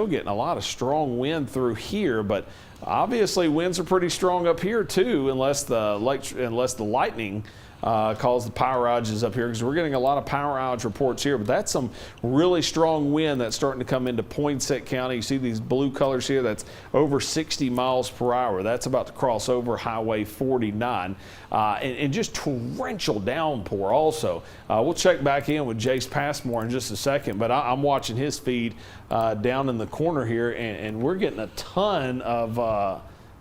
Still getting a lot of strong wind through here, but obviously winds are pretty strong up here too, unless the lightning cause the power outages up here, because we're getting a lot of power outage reports here. But that's some really strong wind that's starting to come into Poinsett County. You see these blue colors here, that's over 60 miles per hour. That's about to cross over Highway 49, and just torrential downpour also. We'll check back in with Jace Passmore in just a second, but I'm watching his feed down in the corner here, and we're getting a ton of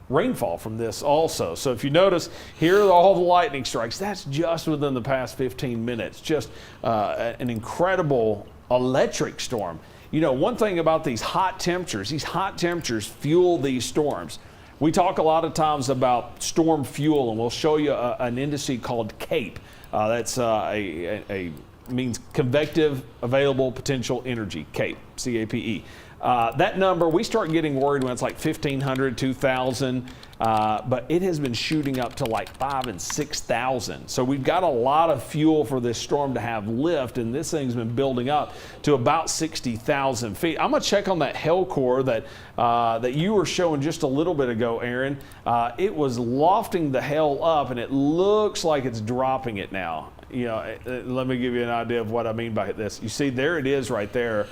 rainfall from this also. So if you notice, here are all the lightning strikes. That's just within the past 15 minutes. Just an incredible electric storm. You know, one thing about these hot temperatures fuel these storms. We talk a lot of times about storm fuel, and we'll show you an indice called CAPE. That's means convective available potential energy, CAPE, C-A-P-E. That number, we start getting worried when it's like 1,500, 2,000, but it has been shooting up to like 5,000 and 6,000. So we've got a lot of fuel for this storm to have lift, and this thing's been building up to about 60,000 feet. I'm gonna check on that hail core that you were showing just a little bit ago, Aaron. It was lofting the hail up, and it looks like it's dropping it now. You know, let me give you an idea of what I mean by this. You see, there it is right there,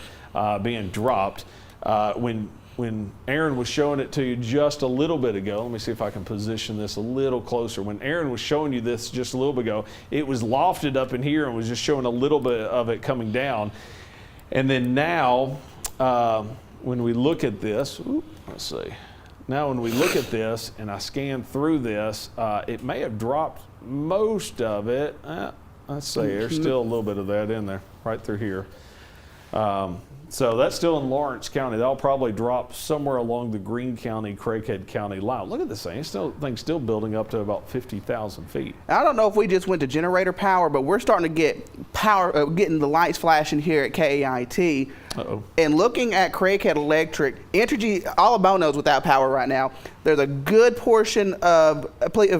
being dropped. When Aaron was showing it to you just a little bit ago, let me see if I can position this a little closer. When Aaron was showing you this just a little bit ago, it was lofted up in here and was just showing a little bit of it coming down. And then now, when we look at this, let's see. Now when we look at this and I scan through this, it may have dropped most of it. Let's see, there's still a little bit of that in there, right through here. So that's still in Lawrence County. That'll probably drop somewhere along the Greene County, Craighead County line. Look at this thing. Thing's still building up to about 50,000 feet. I don't know if we just went to generator power, but we're starting to get power, getting the lights flashing here at KAIT. Uh-oh. And looking at Craighead Electric, Entergy, all of Bono's without power right now. There's a good portion of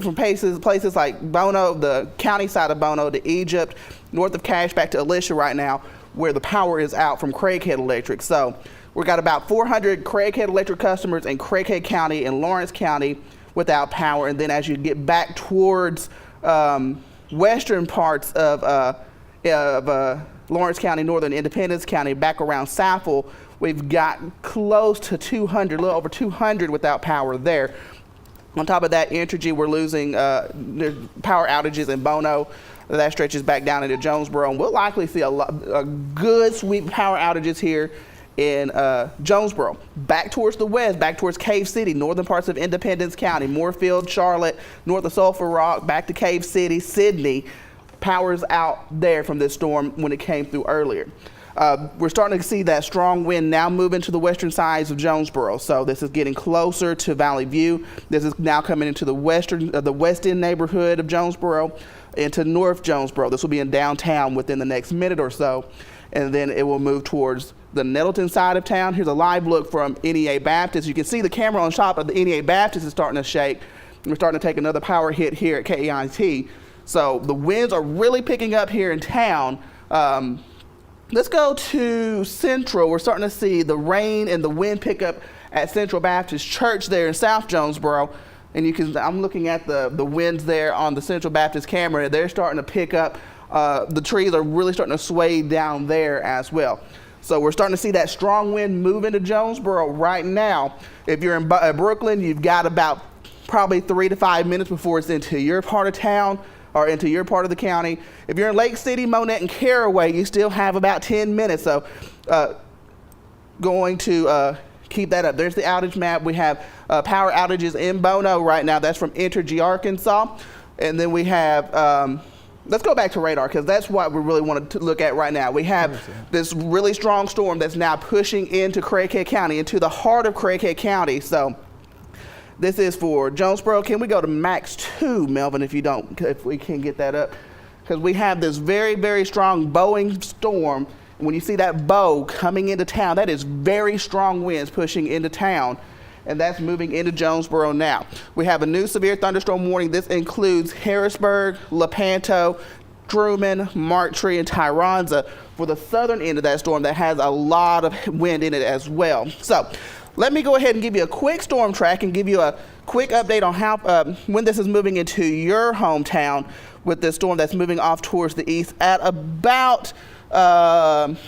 from places like Bono, the county side of Bono, to Egypt, north of Cache, back to Alicia right now, where the power is out from Craighead Electric. So we've got about 400 Craighead Electric customers in Craighead County and Lawrence County without power. And then as you get back towards western parts of Lawrence County, northern Independence County, back around Saffel, we've got close to 200, a little over 200 without power there. On top of that, Entergy, we're losing power outages in Bono. That stretches back down into Jonesboro, and we'll likely see a good sweep of power outages here in Jonesboro. Back towards the west, back towards Cave City, northern parts of Independence County, Moorfield, Charlotte, north of Sulphur Rock, back to Cave City, Sidney. Power's out there from this storm when it came through earlier. We're starting to see that strong wind now moving to the western sides of Jonesboro. So this is getting closer to Valley View. This is now coming into the west end neighborhood of Jonesboro, into North Jonesboro. This will be in downtown within the next minute or so, and then it will move towards the Nettleton side of town. Here's a live look from NEA Baptist. You can see the camera on top of the NEA Baptist is starting to shake. We're starting to take another power hit here at KAIT. So the winds are really picking up here in town. Let's go to Central. We're starting to see the rain and the wind pick up at Central Baptist Church there in South Jonesboro. And I'm looking at the winds there on the Central Baptist camera. They're starting to pick up. The trees are really starting to sway down there as well. So we're starting to see that strong wind move into Jonesboro right now. If you're in Brooklyn, you've got about probably 3 to 5 minutes before it's into your part of town or into your part of the county. If you're in Lake City, Monette, and Caraway, you still have about 10 minutes. So going to keep that up. There's the outage map. We have power outages in Bono right now. That's from Entergy, Arkansas. And then we have, let's go back to radar, because that's what we really want to look at right now. We have this really strong storm that's now pushing into Craighead County, into the heart of Craighead County. So this is for Jonesboro. Can we go to max 2, Melvin, if we can get that up? Because we have this very, very strong bowing storm. When you see that bow coming into town, that is very strong winds pushing into town, and that's moving into Jonesboro now. We have a new severe thunderstorm warning. This includes Harrisburg, Lepanto, Truman, Marktree, and Tyronza for the southern end of that storm that has a lot of wind in it as well. So let me go ahead and give you a quick storm track and give you a quick update on how when this is moving into your hometown with this storm that's moving off towards the east at about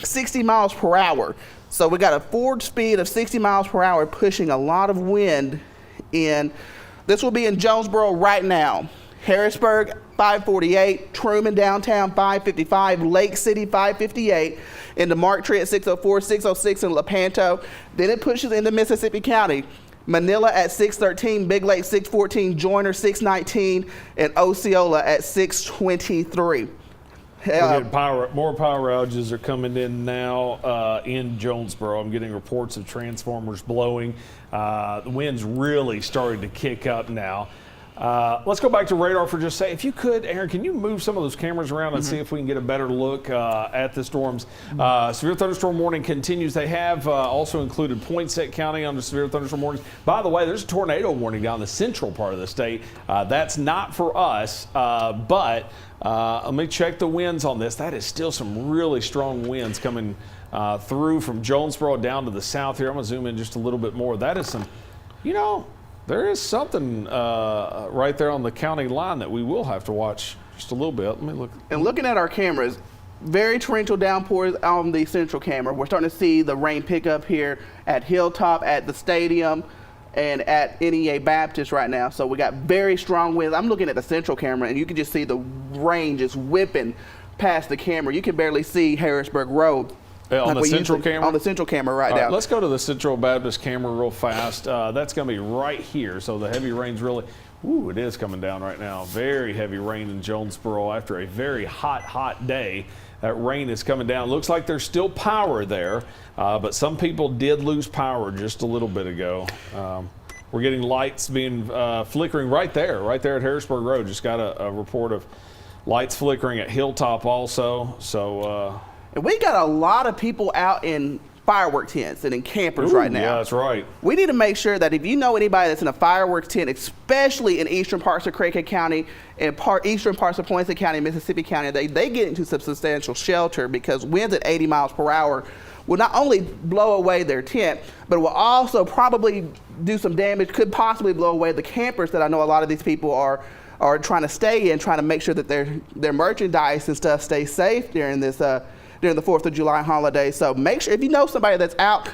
60 miles per hour. So we got a forward speed of 60 miles per hour pushing a lot of wind in. This will be in Jonesboro right now. Harrisburg 548, Truman downtown 555, Lake City 558, into Marktree at 604, 606 in Lepanto. Then it pushes into Mississippi County. Manila at 613, Big Lake 614, Joyner 619, and Osceola at 623. More power outages are coming in now in Jonesboro. I'm getting reports of transformers blowing. The wind's really starting to kick up now. Let's go back to radar for just a second. If you could, Aaron, can you move some of those cameras around and see if we can get a better look at the storms? Severe thunderstorm warning continues. They have also included Poinsett County under severe thunderstorm warnings. By the way, there's a tornado warning down the central part of the state. That's not for us, but let me check the winds on this. That is still some really strong winds coming through from Jonesboro down to the south here. I'm going to zoom in just a little bit more. That is some, there is something right there on the county line that we will have to watch just a little bit. Let me look. And looking at our cameras, very torrential downpours on the central camera. We're starting to see the rain pick up here at Hilltop, at the stadium, and at NEA Baptist right now. So we got very strong winds. I'm looking at the central camera, and you can just see the rain just whipping past the camera. You can barely see Harrisburg Road. On the central camera? On the central camera right now. Let's go to the Central Baptist camera real fast. That's going to be right here. So the heavy rain's really, it is coming down right now. Very heavy rain in Jonesboro after a very hot day. That rain is coming down. Looks like there's still power there, but some people did lose power just a little bit ago. We're getting lights being flickering right there at Harrisburg Road. Just got a report of lights flickering at Hilltop also. So. And we got a lot of people out in firework tents and in campers right now. Yeah, that's right. We need to make sure that if you know anybody that's in a fireworks tent, especially in eastern parts of Craighead County and eastern parts of Poinsett County, Mississippi County, they get into some substantial shelter because winds at 80 miles per hour will not only blow away their tent, but will also probably do some damage, could possibly blow away the campers that I know a lot of these people are trying to stay in, trying to make sure that their merchandise and stuff stays safe during this during the 4th of July holiday. So make sure, if you know somebody that's out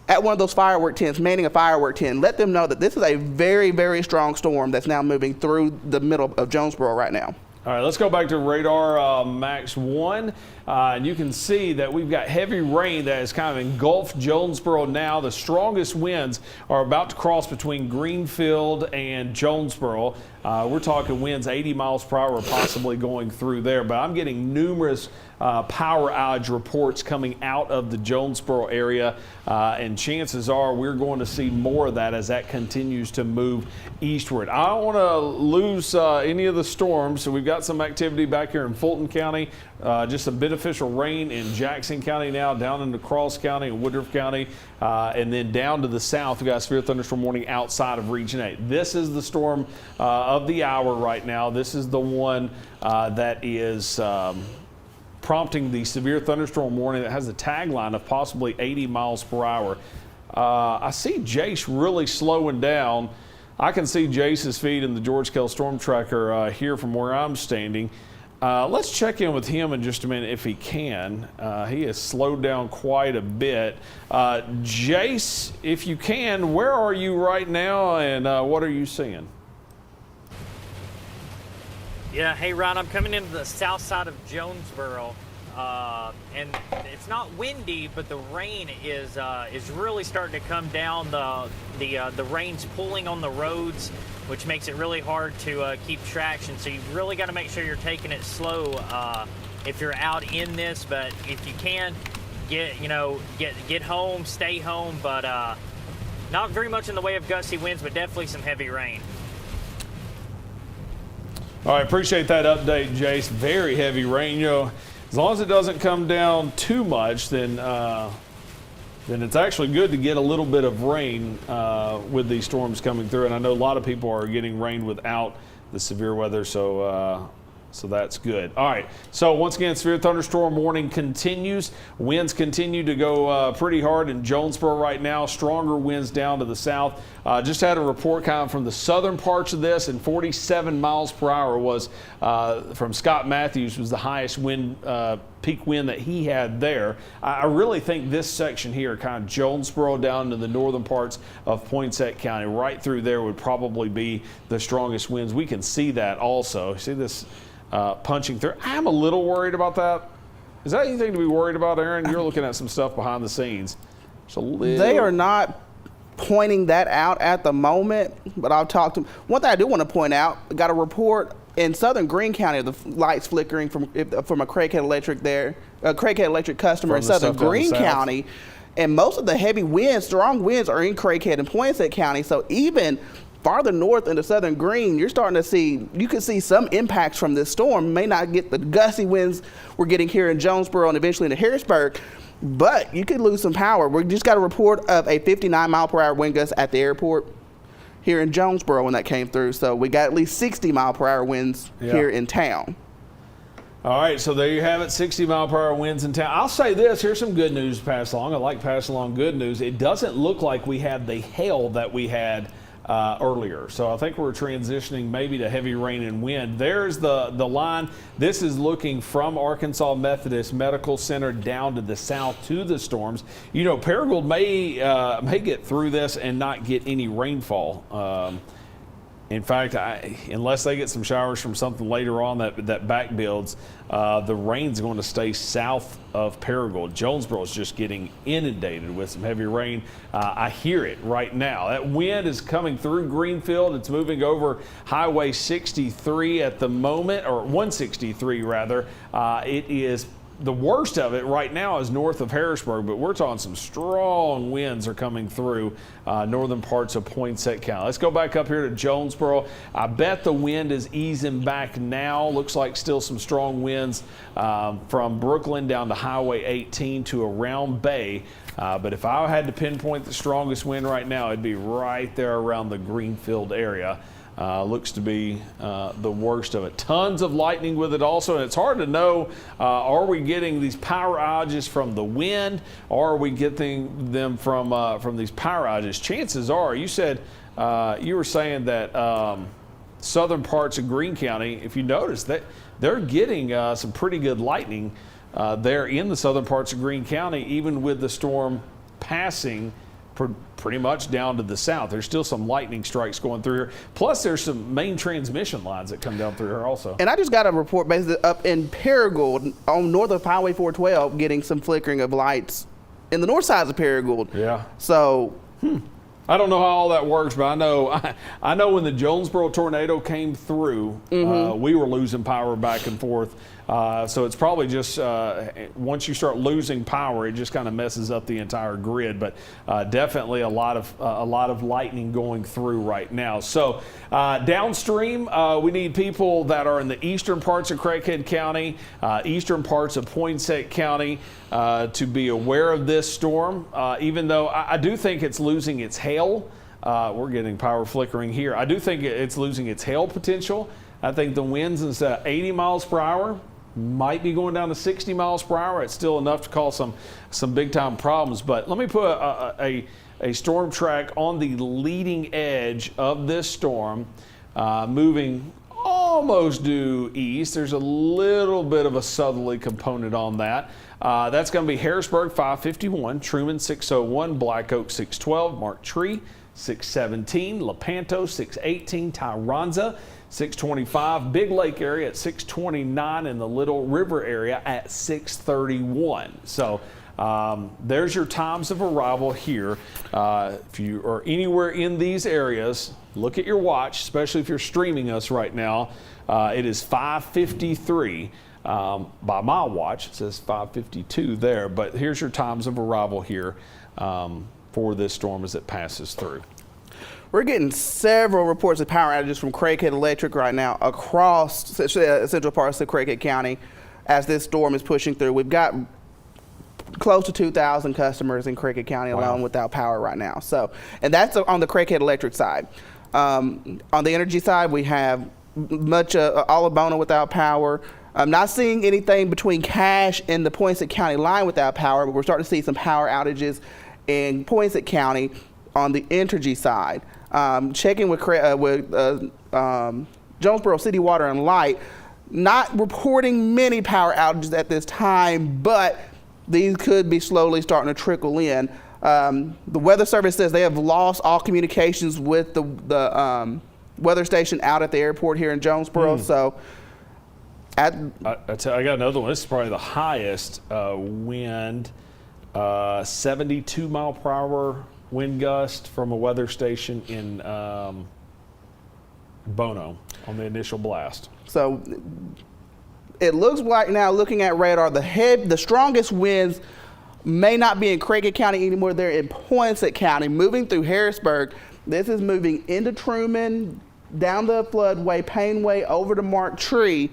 at one of those firework tents, manning a firework tent, let them know that this is a very, very strong storm that's now moving through the middle of Jonesboro right now. All right, let's go back to radar max 1. And you can see that we've got heavy rain that has kind of engulfed Jonesboro now. The strongest winds are about to cross between Greenfield and Jonesboro. We're talking winds 80 miles per hour possibly going through there, but I'm getting numerous power outage reports coming out of the Jonesboro area, and chances are we're going to see more of that as that continues to move eastward. I don't want to lose any of the storms, so we've got some activity back here in Fulton County, just some beneficial rain in Jackson County now, down into Cross County and Woodruff County, and then down to the south, we've got a severe thunderstorm warning outside of Region 8. This is the storm of the hour right now. This is the one that is prompting the severe thunderstorm warning that has the tagline of possibly 80 miles per hour. I see Jace really slowing down. I can see Jace's feed in the George Kell Storm Tracker here from where I'm standing. Let's check in with him in just a minute if he can. He has slowed down quite a bit. Jace, if you can, where are you right now and what are you seeing? Yeah, hey Ron, I'm coming into the south side of Jonesboro, and it's not windy, but the rain is really starting to come down. The rain's pulling on the roads, which makes it really hard to keep traction. So you've really got to make sure you're taking it slow if you're out in this. But if you can, get home, stay home. But not very much in the way of gusty winds, but definitely some heavy rain. All right, appreciate that update, Jace. Very heavy rain. As long as it doesn't come down too much, then it's actually good to get a little bit of rain with these storms coming through. And I know a lot of people are getting rain without the severe weather, so So that's good. All right. So once again, severe thunderstorm warning continues. Winds continue to go pretty hard in Jonesboro right now. Stronger winds down to the south. Just had a report coming from the southern parts of this, and 47 miles per hour was from Scott Matthews was the highest wind peak wind that he had there. I really think this section here, kind of Jonesboro down to the northern parts of Poinsett County, right through there would probably be the strongest winds. We can see that also. See this punching through. I'm a little worried about that. Is that anything to be worried about, Aaron? You're looking at some stuff behind the scenes. They are not pointing that out at the moment, but I'll talk to them. One thing I do want to point out, got a report in southern Greene County of the lights flickering from a Craighead Electric there, a Craighead Electric customer in southern Greene County. And most of the heavy winds, strong winds, are in Craighead and Poinsett County. So even farther north into southern Greene, you're starting to see, you can see some impacts from this storm. May not get the gusty winds we're getting here in Jonesboro and eventually into Harrisburg, but you could lose some power. We just got a report of a 59 mile per hour wind gust at the airport here in Jonesboro when that came through. So we got at least 60 mile per hour winds here in town. All right, so there you have it, 60 mile per hour winds in town. I'll say this, here's some good news to pass along. I like passing along good news. It doesn't look like we had the hail that we had earlier. So I think we're transitioning maybe to heavy rain and wind. There's the line. This is looking from Arkansas Methodist Medical Center down to the south to the storms. You know, Paragould may get through this and not get any rainfall. In fact, unless they get some showers from something later on that back builds, the rain's going to stay south of Paragould. Jonesboro is just getting inundated with some heavy rain. I hear it right now. That wind is coming through Greenfield. It's moving over Highway 63 at the moment, or 163 rather. It is the worst of it right now is north of Harrisburg, but we're talking some strong winds are coming through northern parts of Poinsett County. Let's go back up here to Jonesboro. I bet the wind is easing back now. Looks like still some strong winds from Brooklyn down to Highway 18 to around Bay. But if I had to pinpoint the strongest wind right now, it'd be right there around the Greenfield area. Looks to be the worst of it. Tons of lightning with it also, and it's hard to know, are we getting these power outages from the wind, or are we getting them from these power outages? Chances are, you said, you were saying that southern parts of Greene County, if you notice, that they're getting some pretty good lightning there in the southern parts of Greene County, even with the storm passing pretty much down to the south. There's still some lightning strikes going through here. Plus, there's some main transmission lines that come down through here also. And I just got a report basically up in Paragould on north of Highway 412 getting some flickering of lights in the north side of Paragould. Yeah. So, I don't know how all that works, but I know when the Jonesboro tornado came through, we were losing power back and forth. So it's probably just once you start losing power, it just kind of messes up the entire grid. But definitely a lot of lightning going through right now. So downstream, we need people that are in the eastern parts of Craighead County, eastern parts of Poinsett County, to be aware of this storm. Even though I do think it's losing its hail. We're getting power flickering here. I do think it's losing its hail potential. I think the winds instead of 80 miles per hour might be going down to 60 miles per hour. It's still enough to cause some big time problems. But let me put a storm track on the leading edge of this storm, moving almost due east. There's a little bit of a southerly component on that. That's going to be Harrisburg 551, Truman 601, Black Oak 612, Mark Tree 617, Lepanto 618, Tyronza 625, Big Lake area at 629, and the Little River area at 631. So there's your times of arrival here. If you are anywhere in these areas, look at your watch, especially if you're streaming us right now. It is 5:53 by my watch. It says 5:52 there, but here's your times of arrival here for this storm as it passes through. We're getting several reports of power outages from Craighead Electric right now across central parts of Craighead County as this storm is pushing through. We've got close to 2,000 customers in Craighead County alone without power right now. So, and that's on the Craighead Electric side. On the energy side, we have much all of Bono without power. I'm not seeing anything between Cache and the Poinsett County line without power, but we're starting to see some power outages in Poinsett County on the Entergy side. Checking with Jonesboro City Water and Light, not reporting many power outages at this time, but these could be slowly starting to trickle in. The Weather Service says they have lost all communications with the weather station out at the airport here in Jonesboro. So, I got another one. This is probably the highest wind, 72 mile per hour wind gust from a weather station in Bono on the initial blast. So it looks like now, looking at radar, the strongest winds may not be in Craighead County anymore. They're in Poinsett County, moving through Harrisburg. This is moving into Truman, down the floodway, Painway, over to Mark Tree.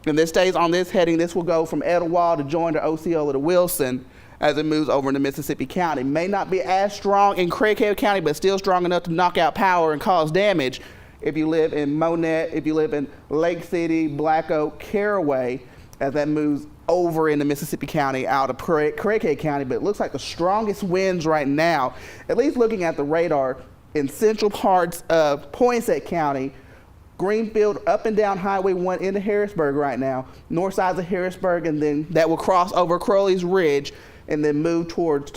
And this stays on this heading. This will go from Etowah to join to Osceola to Wilson as it moves over into Mississippi County. May not be as strong in Craighead County, but still strong enough to knock out power and cause damage if you live in Monette, if you live in Lake City, Black Oak, Caraway, as that moves over into Mississippi County out of Craighead County. But it looks like the strongest winds right now, at least looking at the radar, in central parts of Poinsett County, Greenfield, up and down Highway 1 into Harrisburg right now, north sides of Harrisburg, and then that will cross over Crowley's Ridge and then move towards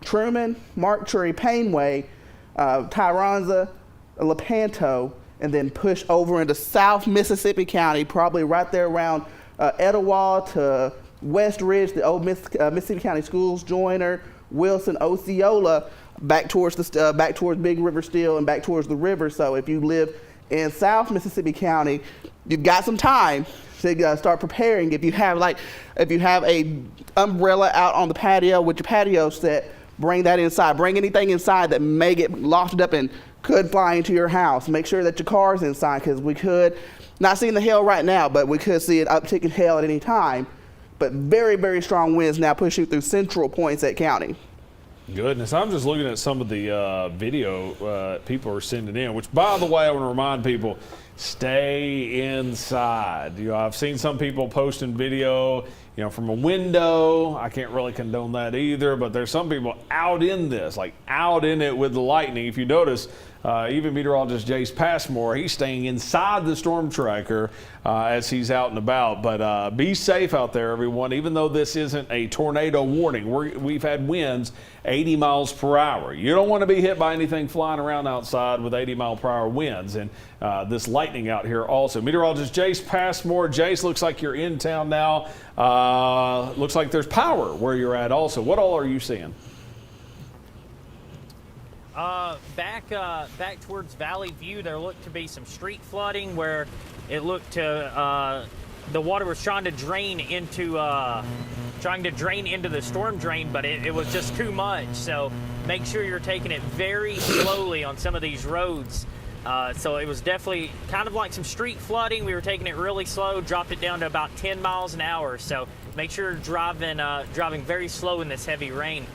Truman, Mark Tree, Painway, Tyronza, Lepanto, and then push over into South Mississippi County, probably right there around Etowah to West Ridge, the old Mississippi County Schools joiner, Wilson, Osceola, back towards Big River Steel and back towards the river. So if you live in South Mississippi County, you've got some time to start preparing. If you have a umbrella out on the patio with your patio set, bring that inside. Bring anything inside that may get lofted up and could fly into your house. Make sure that your car's inside, because we could, not seeing the hail right now, but we could see an uptick in hail at any time. But very, very strong winds now pushing through central Poinsett County. Goodness, I'm just looking at some of the video people are sending in, which, by the way, I want to remind people, stay inside. I've seen some people posting video, from a window. I can't really condone that either, but there's some people out in this, like out in it with the lightning. If you notice, even meteorologist Jace Passmore, he's staying inside the storm tracker as he's out and about. But be safe out there, everyone. Even though this isn't a tornado warning, we've had winds 80 miles per hour. You don't want to be hit by anything flying around outside with 80 mile per hour winds. And this lightning out here also. Meteorologist Jace Passmore. Jace, looks like you're in town now. Looks like there's power where you're at also. What all are you seeing? Back towards Valley View, there looked to be some street flooding where it looked to the water was trying to drain into the storm drain, but it was just too much. So make sure you're taking it very slowly on some of these roads. So it was definitely kind of like some street flooding. We were taking it really slow, dropped it down to about 10 miles an hour. So make sure you're driving very slow in this heavy rain.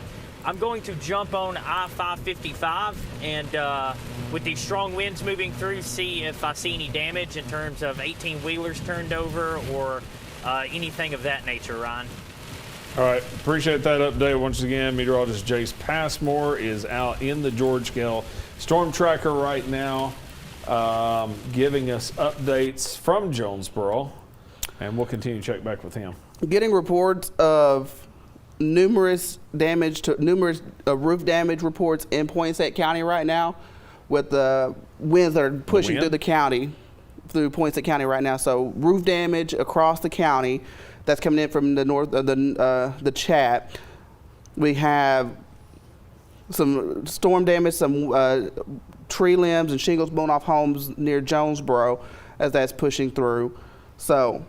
I'm going to jump on I-555 and with these strong winds moving through, see if I see any damage in terms of 18-wheelers turned over or anything of that nature, Ryan. All right, appreciate that update once again. Meteorologist Jace Passmore is out in the George Kell Storm Tracker right now, giving us updates from Jonesboro, and we'll continue to check back with him. Getting reports of numerous roof damage reports in Poinsett County right now, with the winds that are pushing through Poinsett County right now. So roof damage across the county that's coming in from the north of the chat. We have some storm damage, some tree limbs and shingles blown off homes near Jonesboro as that's pushing through. So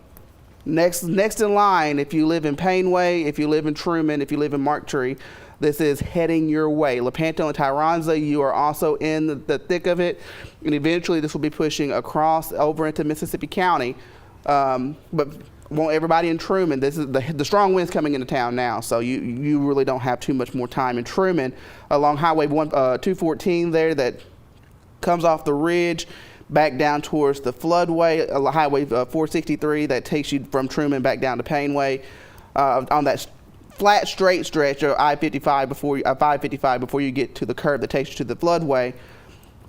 next in line, if you live in Painway, if you live in Truman, if you live in Mark Tree, this is heading your way. Lepanto and Tyronza, you are also in the thick of it, and eventually this will be pushing across over into Mississippi County. But want everybody in Truman, this is the strong winds coming into town now, so you really don't have too much more time in Truman. Along Highway 214 there that comes off the ridge, back down towards the floodway, Highway 463 that takes you from Truman back down to Painway. On that flat straight stretch of I-55 555 before you get to the curve that takes you to the floodway.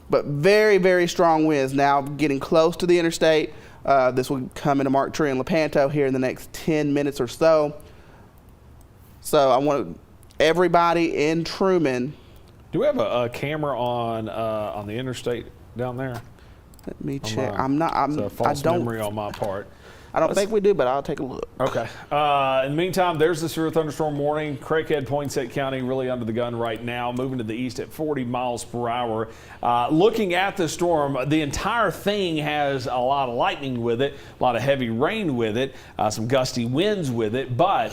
But very, very strong winds now getting close to the interstate. This will come into Mark Tree and Lepanto here in the next 10 minutes or so. So I want everybody in Truman. Do we have a camera on the interstate down there? Let me check. It's a false memory on my part. I don't think we do, but I'll take a look. Okay. In the meantime, there's the severe thunderstorm warning. Craighead, Poinsett County really under the gun right now, moving to the east at 40 miles per hour. Looking at the storm, the entire thing has a lot of lightning with it, a lot of heavy rain with it, some gusty winds with it. But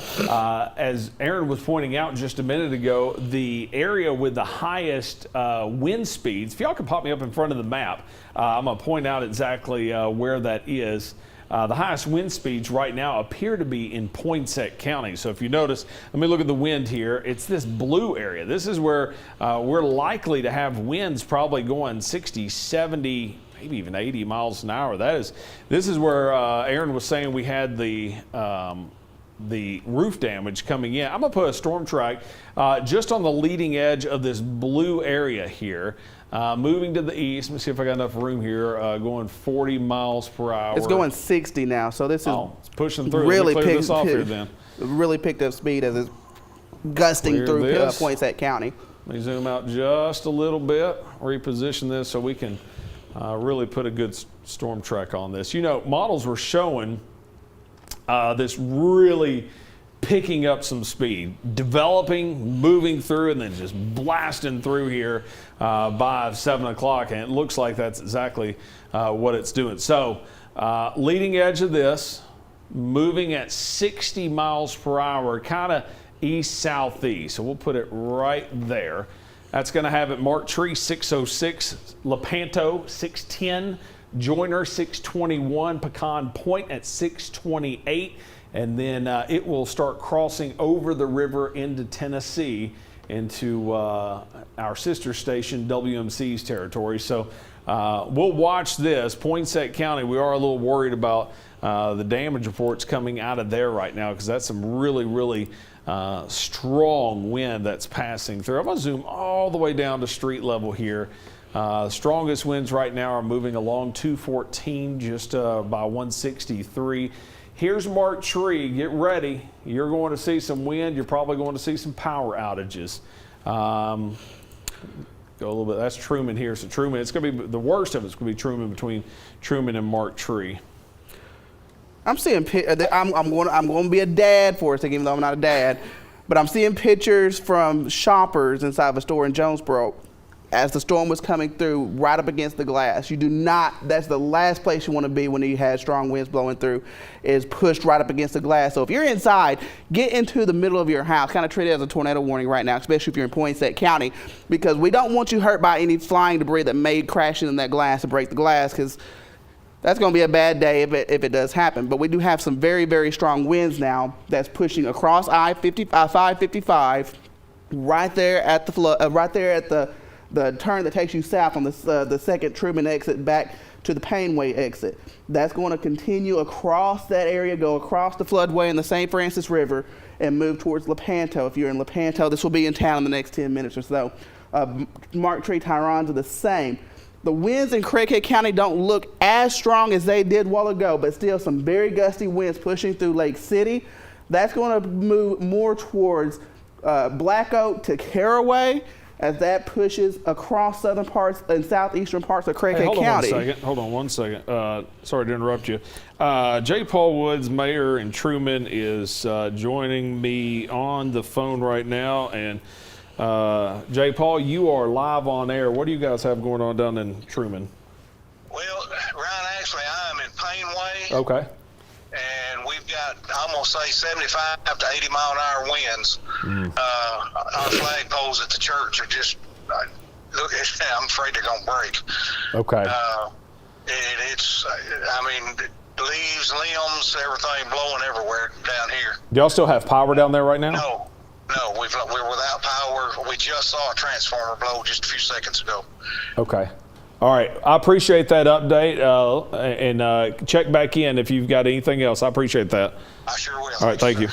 as Aaron was pointing out just a minute ago, the area with the highest wind speeds, if y'all can pop me up in front of the map, I'm going to point out exactly where that is. The highest wind speeds right now appear to be in Poinsett County. So if you notice, let me look at the wind here. It's this blue area. This is where we're likely to have winds probably going 60, 70, maybe even 80 miles an hour. This is where Aaron was saying we had the roof damage coming in. I'm going to put a storm track just on the leading edge of this blue area here. Moving to the east. Let me see if I got enough room here. Going 40 miles per hour. It's going 60 now, so this is it's pushing through. Really Let me clear this off here then. Really picked up speed as it's gusting through Poinsett County. Let me zoom out just a little bit, reposition this so we can really put a good storm track on this. You know, models were showing this really picking up some speed, developing, moving through, and then just blasting through here by 7 o'clock. And it looks like that's exactly what it's doing. So leading edge of this, moving at 60 miles per hour, kind of east-southeast. So we'll put it right there. That's going to have it Mark Tree 606, Lepanto 610, Joyner 621, Pecan Point at 628. And then it will start crossing over the river into Tennessee, into our sister station WMC's territory. So we'll watch this. Poinsett County, we are a little worried about the damage reports coming out of there right now, because that's some really, really strong wind that's passing through. I'm going to zoom all the way down to street level here. The strongest winds right now are moving along 214 just by 163. Here's Mark Tree. Get ready. You're going to see some wind. You're probably going to see some power outages. Go a little bit. That's Truman here. So Truman, it's going to be the worst of it's going to be Truman, between Truman and Mark Tree. I'm seeing. I'm going to be a dad for a second, even though I'm not a dad. But I'm seeing pictures from shoppers inside of a store in Jonesboro as the storm was coming through, right up against the glass. You do not, that's the last place you want to be when you had strong winds blowing through, is pushed right up against the glass. So if you're inside, get into the middle of your house. Kind of treat it as a tornado warning right now, especially if you're in Poinsett County, because we don't want you hurt by any flying debris that may crash into that glass and break the glass, because that's going to be a bad day if it does happen. But we do have some very, very strong winds now that's pushing across I-555 right there at the turn that takes you south on the second Truman exit back to the Painway exit. That's going to continue across that area, go across the floodway in the St. Francis River, and move towards Lepanto. If you're in Lepanto, this will be in town in the next 10 minutes or so. Mark Tree Tyrons are the same. The winds in Craighead County don't look as strong as they did a while ago, but still some very gusty winds pushing through Lake City. That's going to move more towards Black Oak to Caraway, as that pushes across southern parts and southeastern parts of Craighead County. Hold on one second. Sorry to interrupt you. J. Paul Woods, mayor in Truman, is joining me on the phone right now. And J. Paul, you are live on air. What do you guys have going on down in Truman? Well, Ryan, actually, I'm in Painway. Okay. And we've got, I'm going to say, 75 to 80 mile an hour winds. Our flagpoles at the church are just, I'm afraid they're going to break. Okay. It's, I mean, leaves, limbs, everything blowing everywhere down here. Do y'all still have power down there right now? No, we're without power. We just saw a transformer blow just a few seconds ago. Okay. All right, I appreciate that update, and check back in if you've got anything else. I appreciate that. I sure will. All right, thank you.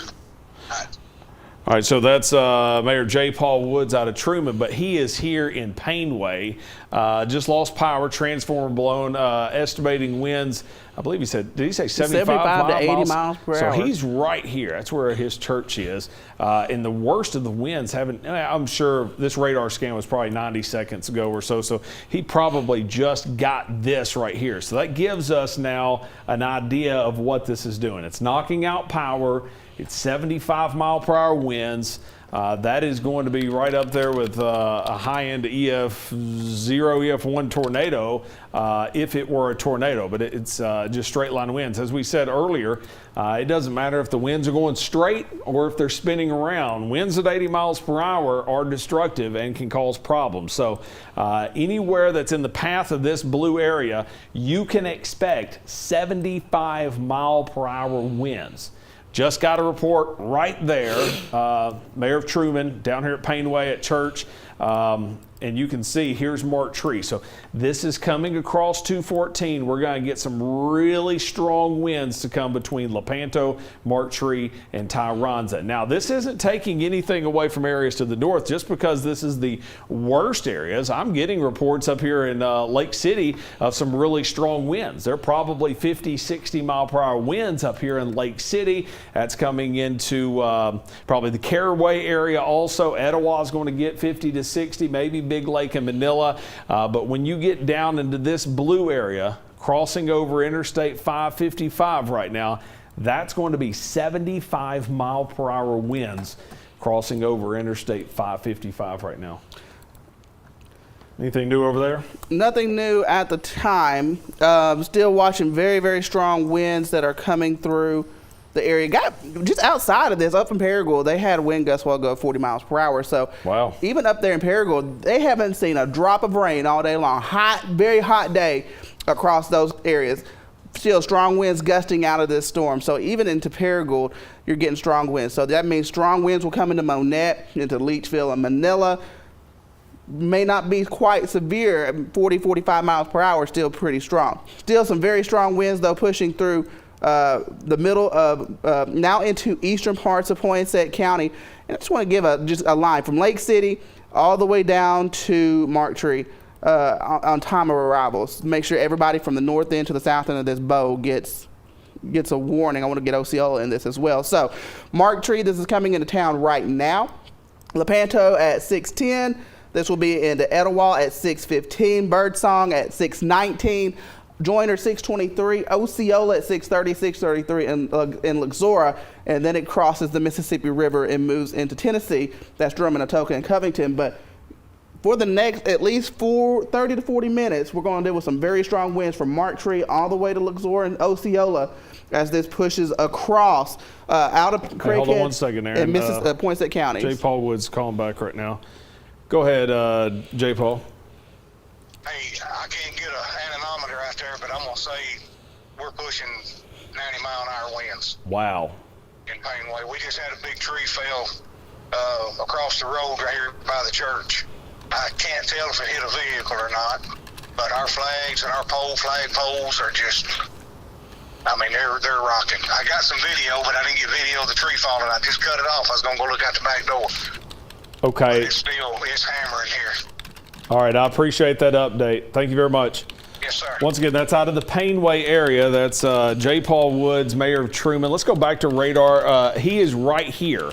All right, so that's Mayor J. Paul Woods out of Truman, but he is here in Painway. Just lost power, transformer blown, estimating winds. I believe he said, did he say 75 to 80 miles per hour? So he's right here. That's where his church is. And the worst of the winds haven't, I'm sure this radar scan was probably 90 seconds ago or so. So he probably just got this right here. So that gives us now an idea of what this is doing. It's knocking out power. It's 75 mile per hour winds. That is going to be right up there with a high-end EF0, EF1 tornado if it were a tornado, but it's just straight line winds. As we said earlier, it doesn't matter if the winds are going straight or if they're spinning around. Winds at 80 miles per hour are destructive and can cause problems. So anywhere that's in the path of this blue area, you can expect 75 mile per hour winds. Just got a report right there, Mayor of Truman down here at Painway at church, and you can see here's Mark Tree. So this is coming across 214. We're going to get some really strong winds to come between Lepanto, Mark Tree, and Tyronza. Now this isn't taking anything away from areas to the north just because this is the worst areas. I'm getting reports up here in Lake City of some really strong winds. They're probably 50, 60 mile per hour winds up here in Lake City. That's coming into probably the Caraway area also. Etowah is going to get 50 to 60, maybe Big Lake and Manila. But when you get down into this blue area, crossing over Interstate 555 right now, that's going to be 75 mile per hour winds crossing over Interstate 555 right now. Anything new over there? Nothing new at the time. Still watching very, very strong winds that are coming through the area. Got just outside of this, up in Paragould, they had wind gusts well go 40 miles per hour. So wow. Even up there in Paragould, they haven't seen a drop of rain all day long. Hot, very hot day across those areas. Still strong winds gusting out of this storm. So even into Paragould, you're getting strong winds. So that means strong winds will come into Monette, into Leachville and Manila. May not be quite severe, 40, 45 miles per hour, still pretty strong. Still some very strong winds though pushing through the middle of now into eastern parts of Poinsett County. And I just want to give just a line from Lake City all the way down to Mark Tree on time of arrivals. Make sure everybody from the north end to the south end of this bow gets a warning. I want to get Osceola in this as well. So Mark Tree, this is coming into town right now. Lepanto at 6:10. This will be into Etowah at 6:15. Birdsong at 6:19. Joyner 6:23, Osceola at 6:30, 6:33 in Luxora, and then it crosses the Mississippi River and moves into Tennessee. That's Drummond, Atoka, and Covington. But for the next at least 30 to 40 minutes, we're going to deal with some very strong winds from Mark Tree all the way to Luxora and Osceola as this pushes across out of Craighead hold on one second, Aaron. and Poinsett County. J. Paul Woods calling back right now. Go ahead, J. Paul. Hey, I can't get an anemometer out there, but I'm going to say we're pushing 90 mile an hour winds Wow. in Painway. We just had a big tree fell across the road right here by the church. I can't tell if it hit a vehicle or not, but our flags and our flag poles are just, I mean, they're rocking. I got some video, but I didn't get video of the tree falling. I just cut it off. I was going to go look out the back door. Okay. But it's hammering here. All right, I appreciate that update. Thank you very much. Yes, sir. Once again, that's out of the Painway area. That's J. Paul Woods, Mayor of Truman. Let's go back to radar. He is right here.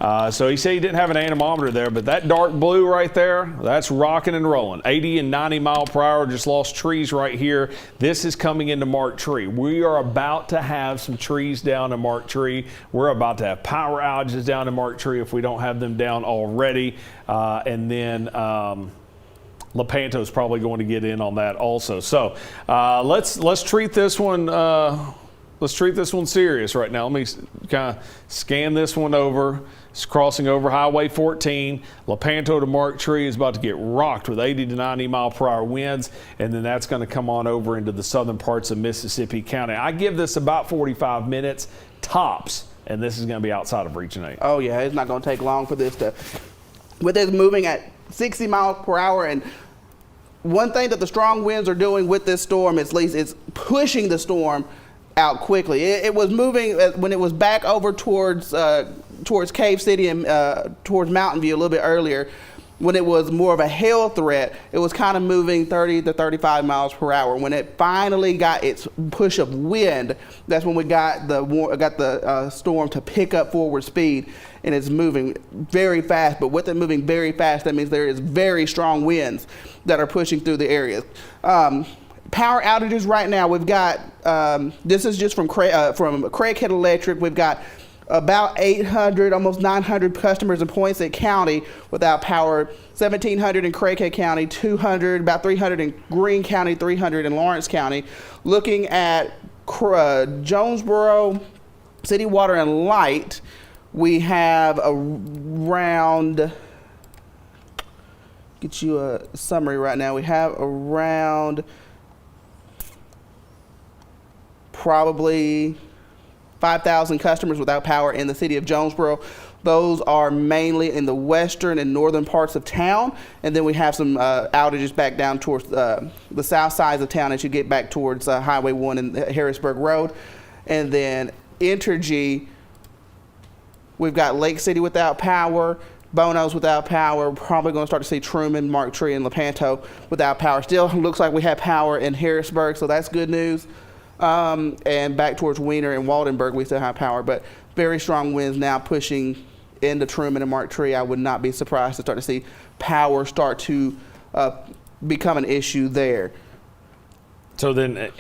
So he said he didn't have an anemometer there, but that dark blue right there, that's rocking and rolling. 80 and 90 mile per hour, just lost trees right here. This is coming into Mark Tree. We are about to have some trees down in Mark Tree. We're about to have power outages down in Mark Tree if we don't have them down already. And then Lepanto is probably going to get in on that also. So let's treat this one. Let's treat this one serious right now. Let me kind of scan this one over. It's crossing over Highway 14. Lepanto to Mark Tree is about to get rocked with 80 to 90 mile per hour winds, and then that's going to come on over into the southern parts of Mississippi County. I give this about 45 minutes tops, and this is going to be outside of Region 8. Oh yeah, it's not going to take long for this to, with this moving at 60 miles per hour and one thing that the strong winds are doing with this storm, at least, is pushing the storm out quickly. It was moving when it was back over towards Cave City and towards Mountain View a little bit earlier. When it was more of a hail threat, it was kind of moving 30 to 35 miles per hour. When it finally got its push of wind, that's when we got the storm to pick up forward speed, and it's moving very fast. But with it moving very fast, that means there is very strong winds that are pushing through the area. Power outages right now, we've got, this is just from Craighead Electric, we've got about 800, almost 900 customers in Poinsett County without power, 1,700 in Craighead County, 200, about 300 in Greene County, 300 in Lawrence County. Looking at Jonesboro, City Water and Light, we have around, get you a summary right now, we have around probably 5,000 customers without power in the city of Jonesboro. Those are mainly in the western and northern parts of town. And then we have some outages back down towards the south sides of town as you get back towards Highway 1 and Harrisburg Road. And then Entergy, we've got Lake City without power, Bono's without power. We're probably going to start to see Truman, Mark Tree, and Lepanto without power. Still looks like we have power in Harrisburg, so that's good news. And back towards Wiener and Waldenburg, we still have power, but very strong winds now pushing into Truman and Mark Tree. I would not be surprised to start to see power start to become an issue there. So then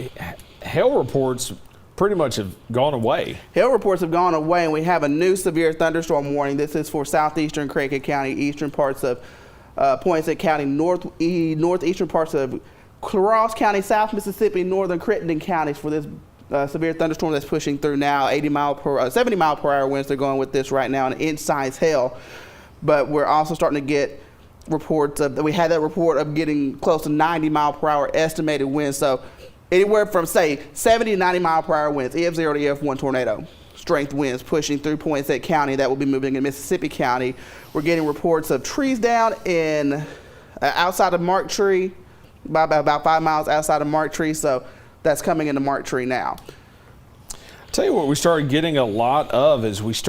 hail reports pretty much have gone away. Hail reports have gone away, and we have a new severe thunderstorm warning. This is for southeastern Craighead County, eastern parts of Poinsett County, northeastern parts of Ross County, South Mississippi, northern Crittenden counties for this severe thunderstorm that's pushing through now. 70 mile per hour winds they're going with this right now, an inch-size hail. But we're also starting to get reports of, we had that report of getting close to 90 mile per hour estimated winds. So anywhere from, say, 70 to 90 mile per hour winds, EF0 to EF1 tornado strength winds pushing through Poinsett County. That will be moving in Mississippi County. We're getting reports of trees down in outside of Mark Tree, about 5 miles outside of Mark Tree, so that's coming into Mark Tree now. Tell you what, we started getting a lot of is we've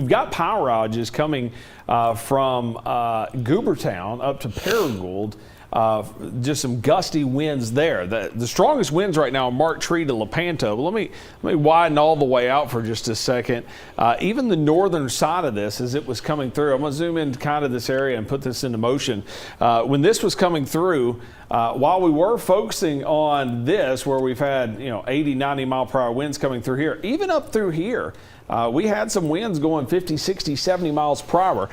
got power outages coming from Goobertown up to Paragould. Just some gusty winds there. The strongest winds right now are Mark Tree to Lepanto. But let me widen all the way out for just a second. Even the northern side of this, as it was coming through, I'm going to zoom in kind of this area and put this into motion. When this was coming through, while we were focusing on this, where we've had 80, 90 mile per hour winds coming through here, even up through here, we had some winds going 50, 60, 70 miles per hour.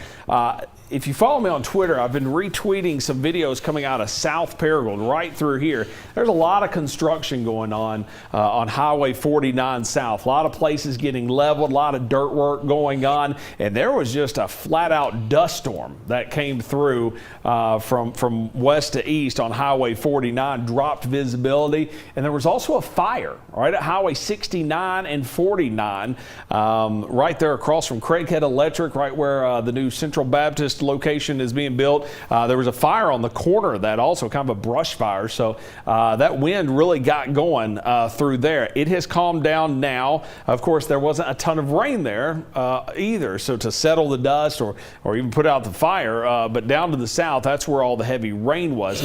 If you follow me on Twitter, I've been retweeting some videos coming out of South Paragould right through here. There's a lot of construction going on Highway 49 South. A lot of places getting leveled, a lot of dirt work going on, and there was just a flat-out dust storm that came through from west to east on Highway 49, dropped visibility, and there was also a fire right at Highway 69 and 49, right there across from Craighead Electric, right where the new Central Baptist location is being built. There was a fire on the corner of that, also kind of a brush fire. So that wind really got going through there. It has calmed down now. Of course, there wasn't a ton of rain there either, so to settle the dust or even put out the fire. But down to the south, that's where all the heavy rain was.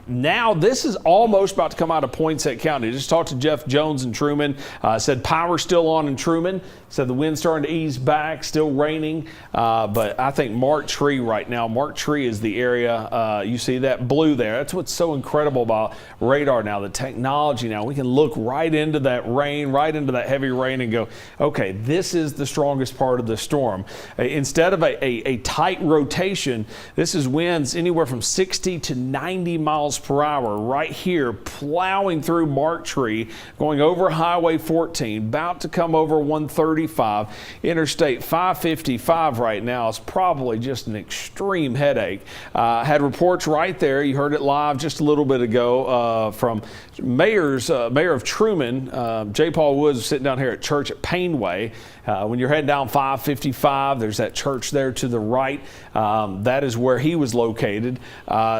Now this is almost about to come out of Poinsett County. Just talked to Jeff Jones in Truman. Said power's still on in Truman. Said the wind's starting to ease back, still raining. But I think Mark Tree right now, Mark Tree is the area. You see that blue there. That's what's so incredible about radar now, the technology now. We can look right into that rain, right into that heavy rain and go, okay, this is the strongest part of the storm. Instead of a tight rotation, this is winds anywhere from 60 to 90 miles per hour right here, plowing through Mark Tree, going over Highway 14, about to come over 135. Interstate 555 right now is probably probably just an extreme headache. Had reports right there. You heard it live just a little bit ago from Mayor of Truman, J. Paul Woods, sitting down here at church at Painway. When you're heading down 555, there's that church there to the right. That is where he was located.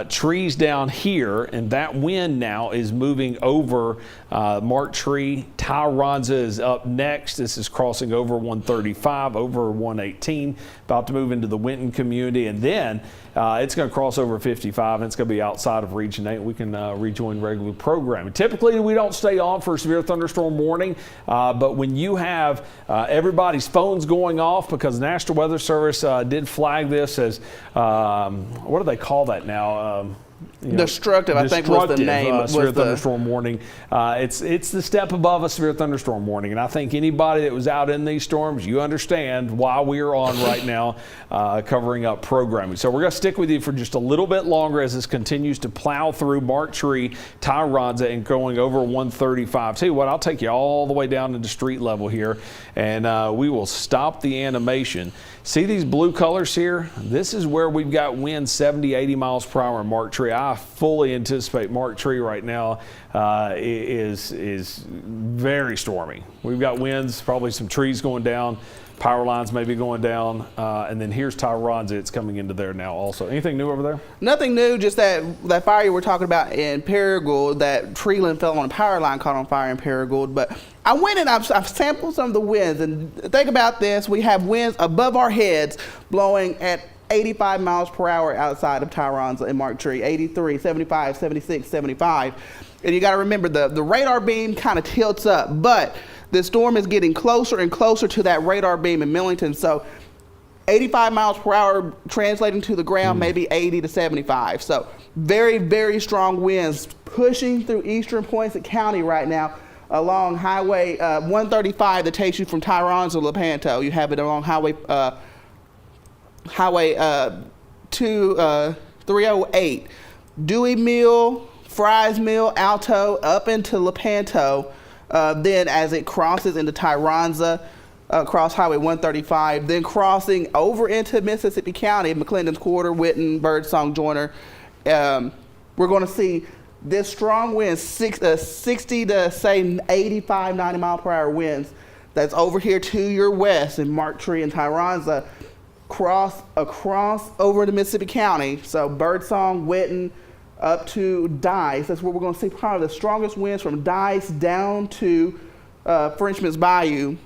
Trees down here, and that wind now is moving over Mark Tree. Tyronza is up next. This is crossing over 135, over 118, about to move into the Winton community, and then it's going to cross over 55, and it's going to be outside of Region 8. We can rejoin regular programming. Typically, we don't stay on for a severe thunderstorm warning, but when you have everybody's phones going off, because the National Weather Service did flag this as, what do they call that now? Destructive, I think was the name. Severe thunderstorm warning. It's the step above a severe thunderstorm warning, and I think anybody that was out in these storms, you understand why we are on right now covering up programming. So we're going to stick with you for just a little bit longer as this continues to plow through Mark Tree, Tyronza, and going over 135. Tell you what, I'll take you all the way down to the street level here, and we will stop the animation. See these blue colors here? This is where we've got winds 70, 80 miles per hour in Mark Tree. I fully anticipate Mark Tree right now is very stormy. We've got winds, probably some trees going down, power lines maybe going down, and then here's Tyronza. It's coming into there now also. Anything new over there? Nothing new, just that fire you were talking about in Paragould, that tree limb fell on a power line, caught on fire in Paragould. But I went and I've sampled some of the winds, and think about this. We have winds above our heads blowing at 85 miles per hour outside of Tyronza and Mark Tree, 83, 75, 76, 75. And you got to remember the radar beam kind of tilts up, but the storm is getting closer and closer to that radar beam in Millington. So 85 miles per hour translating to the ground, maybe 80 to 75. So very, very strong winds pushing through eastern Poinsett County right now along Highway 135 that takes you from Tyronza to Lepanto. You have it along Highway 308. Dewey Mill, Fry's Mill, Alto, up into Lepanto. Then as it crosses into Tyronza, across Highway 135, then crossing over into Mississippi County, McClendon's Quarter, Whitten, Birdsong, Joyner. We're going to see this strong wind, 60 to say 85, 90 mile per hour winds that's over here to your west in Mark Tree and Tyronza, across over to Mississippi County. So Birdsong, Whitten, up to Dice. That's where we're going to see probably the strongest winds from Dice down to Frenchman's Bayou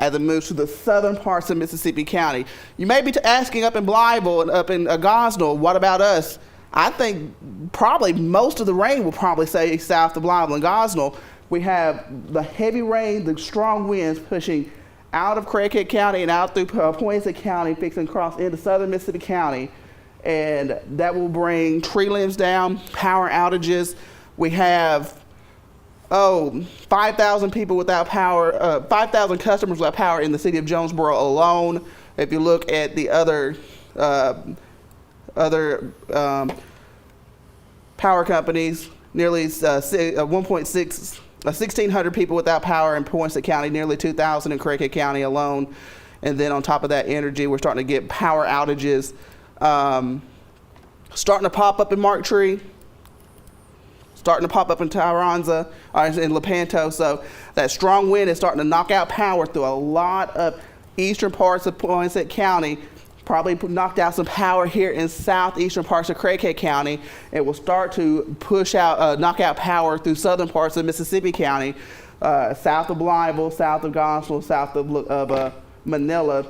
as it moves to the southern parts of Mississippi County. You may be asking up in Blytheville and up in Gosnell, what about us? I think probably most of the rain will probably stay south of Blytheville and Gosnell. We have the heavy rain, the strong winds pushing out of Craighead County and out through Poinsett County, fixing across into southern Mississippi County. And that will bring tree limbs down, power outages. We have 5,000 people without power, 5,000 customers without power in the city of Jonesboro alone. If you look at the other power companies, nearly 1,600 people without power in Poinsett County, nearly 2,000 in Craighead County alone. And then on top of that energy, we're starting to get power outages starting to pop up in Mark Tree, starting to pop up in Tyronza, in Lepanto. So that strong wind is starting to knock out power through a lot of eastern parts of Poinsett County. Probably knocked out some power here in southeastern parts of Craighead County. It will start to push out, knock out power through southern parts of Mississippi County, south of Blytheville, south of Gosnell, south of Manila,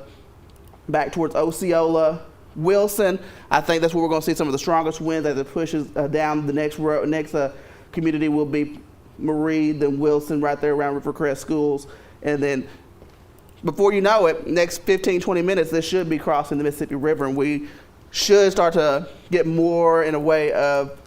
back towards Osceola, Wilson. I think that's where we're going to see some of the strongest winds as it pushes down the next road. Next community will be Marie, then Wilson, right there around Rivercrest Schools. And then before you know it, next 15, 20 minutes, this should be crossing the Mississippi River, and we should start to get more in a way of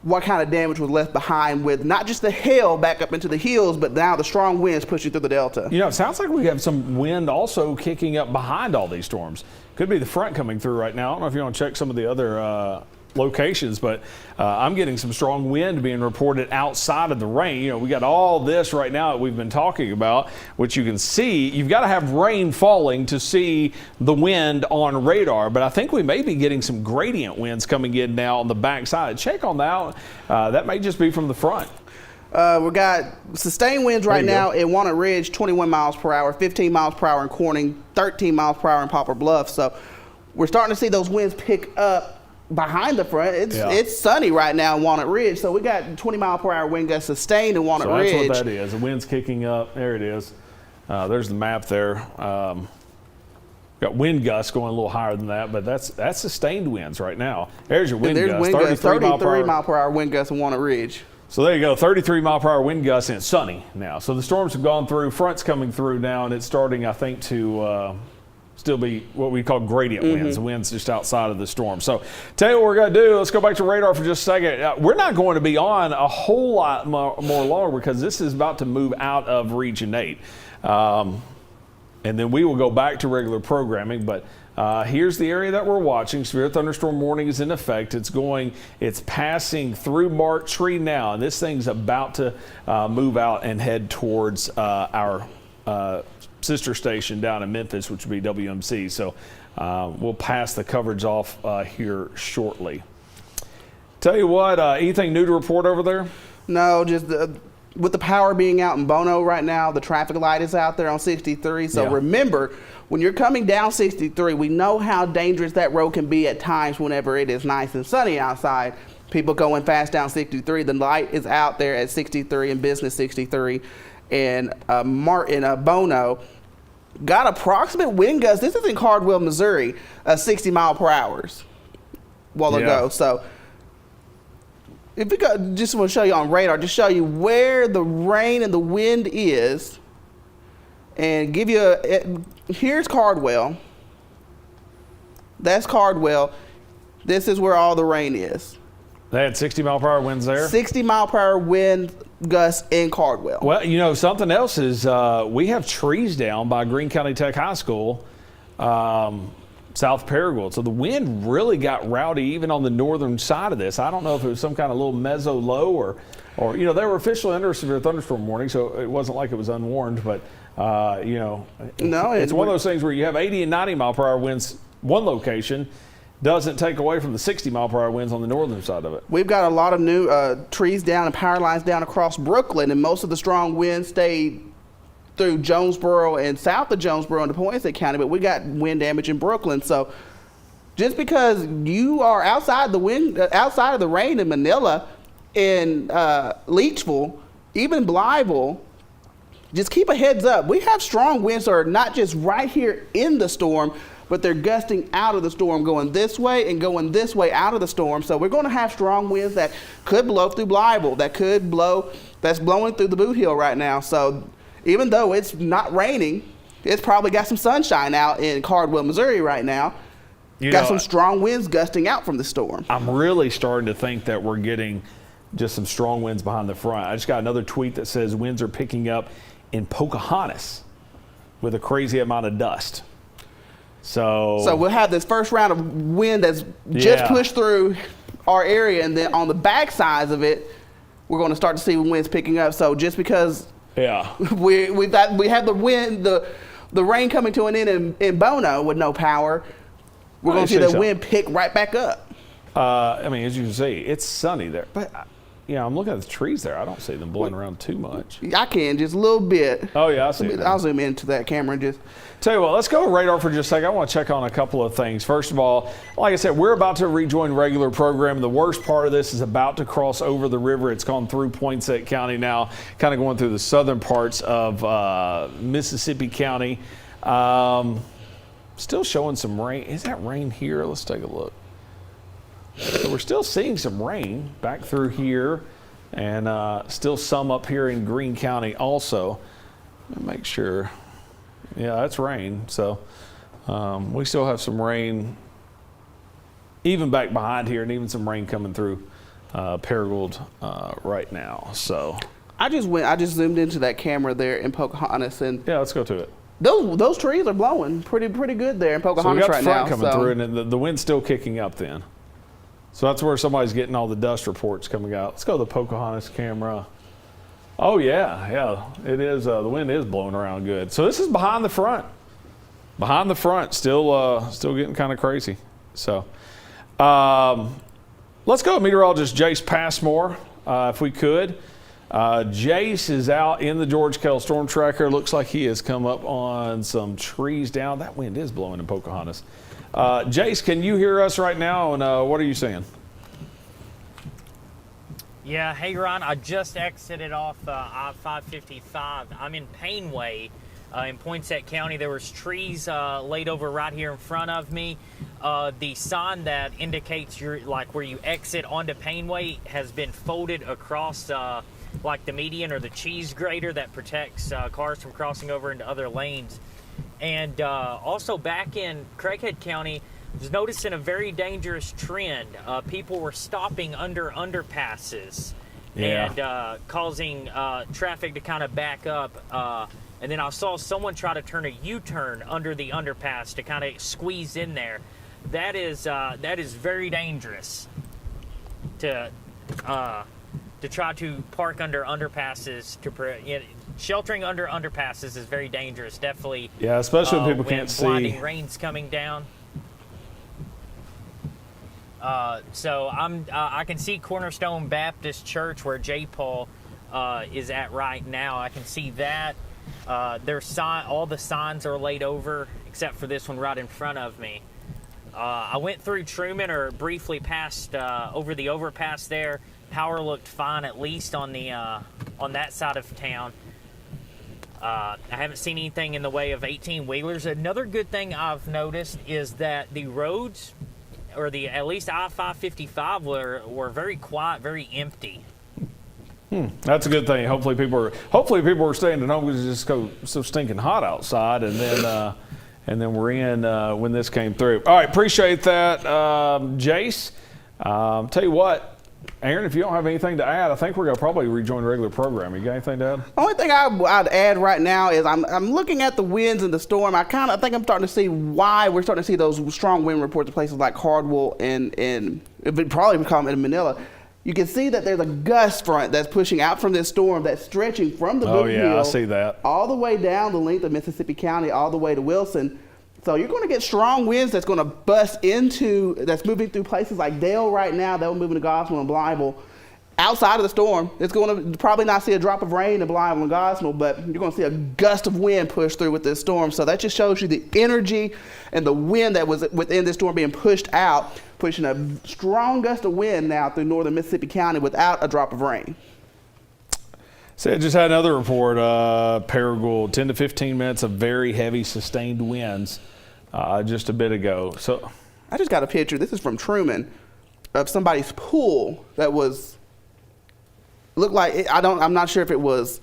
what kind of damage was left behind with not just the hail back up into the hills, but now the strong winds pushing through the delta. You know, it sounds like we have some wind also kicking up behind all these storms. Could be the front coming through right now. I don't know if you want to check some of the other locations, but I'm getting some strong wind being reported outside of the rain. You know, we got all this right now that we've been talking about, which you can see. You've got to have rain falling to see the wind on radar, but I think we may be getting some gradient winds coming in now on the backside. Check on that. That may just be from the front. We got sustained winds right now in Walnut Ridge, 21 miles per hour, 15 miles per hour in Corning, 13 miles per hour in Poplar Bluff. So we're starting to see those winds pick up behind the front. It's sunny right now in Walnut Ridge, so we got 20 mile per hour wind gusts sustained in Walnut Ridge. That's what that is. The wind's kicking up. There it is. There's the map there. Got wind gusts going a little higher than that, but that's sustained winds right now. There's your wind gusts. 33 mile per hour wind gusts in Walnut Ridge. So there you go, 33 mile per hour wind gusts, and it's sunny now. So the storms have gone through, fronts coming through now, and it's starting, I think, to still be what we call gradient winds, the winds just outside of the storm. So tell you what we're going to do. Let's go back to radar for just a second. We're not going to be on a whole lot more longer because this is about to move out of Region 8. And then we will go back to regular programming, but here's the area that we're watching. Severe thunderstorm warning is in effect. It's passing through Mark Tree now, and this thing's about to move out and head towards our sister station down in Memphis, which would be WMC. So we'll pass the coverage off here shortly. Tell you what, anything new to report over there? No, just with the power being out in Bono right now, the traffic light is out there on 63. So remember, when you're coming down 63, we know how dangerous that road can be at times whenever it is nice and sunny outside. People going fast down 63. The light is out there at 63 and Business 63. And Bono got approximate wind gusts. This is in Cardwell, Missouri, 60 mile per hour while ago. So if we go, just want to show you on radar, just show you where the rain and the wind is, and give you here's Cardwell. That's Cardwell. This is where all the rain is. They had 60 mile per hour winds there. 60 mile per hour wind gusts in Cardwell. Well, you know, something else is we have trees down by Greene County Tech High School, south Paragould. So the wind really got rowdy even on the northern side of this. I don't know if it was some kind of little mezzo low or you know, they were officially under a severe thunderstorm warning, so it wasn't like it was unwarned, but you know, it's one of those things where you have 80 and 90 mile per hour winds one location, doesn't take away from the 60 mile per hour winds on the northern side of it. We've got a lot of new trees down and power lines down across Brooklyn, and most of the strong winds stayed through Jonesboro and south of Jonesboro into Poinsett County, but we got wind damage in Brooklyn. So just because you are outside the wind, outside of the rain in Manila, in Leechville, even Blytheville, just keep a heads up. We have strong winds that are not just right here in the storm, but they're gusting out of the storm, going this way and going this way out of the storm. So we're going to have strong winds that could blow through Blytheville, that's blowing through the Boot Hill right now. So even though it's not raining, it's probably got some sunshine out in Cardwell, Missouri right now. Got some strong winds gusting out from the storm. I'm really starting to think that we're getting just some strong winds behind the front. I just got another tweet that says winds are picking up in Pocahontas with a crazy amount of dust. So we'll have this first round of wind that's just pushed through our area, and then on the back sides of it, we're going to start to see winds picking up. So just because we have the wind, the rain coming to an end in Bono with no power, we're going to see the wind pick right back up. I mean, as you can see, it's sunny there, but I'm looking at the trees there. I don't see them blowing around too much. I can, just a little bit. Oh yeah, I see. I'll zoom into that camera and just. Tell you what, let's go to radar for just a second. I want to check on a couple of things. First of all, like I said, we're about to rejoin regular programming. The worst part of this is about to cross over the river. It's gone through Poinsett County now, kind of going through the southern parts of Mississippi County. Still showing some rain. Is that rain here? Let's take a look. So we're still seeing some rain back through here, and still some up here in Greene County also. Let me make sure. Yeah, that's rain. So we still have some rain even back behind here, and even some rain coming through Paragould right now. So I just zoomed into that camera there in Pocahontas, and let's go to it. Those trees are blowing pretty good there in Pocahontas right now. So we got the front coming through, and the wind's still kicking up then. So that's where somebody's getting all the dust reports coming out. Let's go to the Pocahontas camera. Oh yeah, it is. The wind is blowing around good. So this is behind the front. Behind the front, still getting kind of crazy. So let's go, meteorologist Jace Passmore, if we could. Jace is out in the George Kell Storm Tracker. Looks like he has come up on some trees down. That wind is blowing in Pocahontas. Jace, can you hear us right now? And what are you saying? Yeah, hey Ron, I just exited off I-555. I'm in Painway in Poinsett County. There was trees laid over right here in front of me. The sign that indicates where you exit onto Painway has been folded across like the median or the cheese grater that protects cars from crossing over into other lanes. And also back in Craighead County, I was noticing a very dangerous trend. People were stopping under underpasses and causing traffic to kind of back up. And then I saw someone try to turn a U-turn under the underpass to kind of squeeze in there. That is very dangerous to try to park under underpasses. Sheltering under underpasses is very dangerous. Definitely. Yeah, especially when people can't see. Blinding rain's coming down. So I can see Cornerstone Baptist Church where J. Paul is at right now. I can see that. All the signs are laid over except for this one right in front of me. I went through Truman or briefly passed over the overpass there. Power looked fine, at least on that side of town. I haven't seen anything in the way of 18-wheelers. Another good thing I've noticed is that the roads, or at least I-555, were very quiet, very empty. That's a good thing. Hopefully people are staying at home because it's just so stinking hot outside, and then we're in when this came through. All right, appreciate that, Jace. Tell you what, Aaron, if you don't have anything to add, I think we're going to probably rejoin regular programming. You got anything to add? The only thing I'd add right now is I'm looking at the winds and the storm. I think I'm starting to see why we're starting to see those strong wind reports in places like Cardwell and it would probably become in Manila. You can see that there's a gust front that's pushing out from this storm that's stretching from the Boot Hill. I see that. All the way down the length of Mississippi County, all the way to Wilson. So you're going to get strong winds that's going to that's moving through places like Dale right now. They're moving to Gosnell and Blytheville. Outside of the storm, it's going to probably not see a drop of rain in Blytheville and Gosnell, but you're going to see a gust of wind push through with this storm. So that just shows you the energy and the wind that was within this storm being pushed out, pushing a strong gust of wind now through northern Mississippi County without a drop of rain. So I just had another report, Paragould, 10 to 15 minutes of very heavy sustained winds just a bit ago. So I just got a picture. This is from Truman of somebody's pool that looked like I'm not sure if it was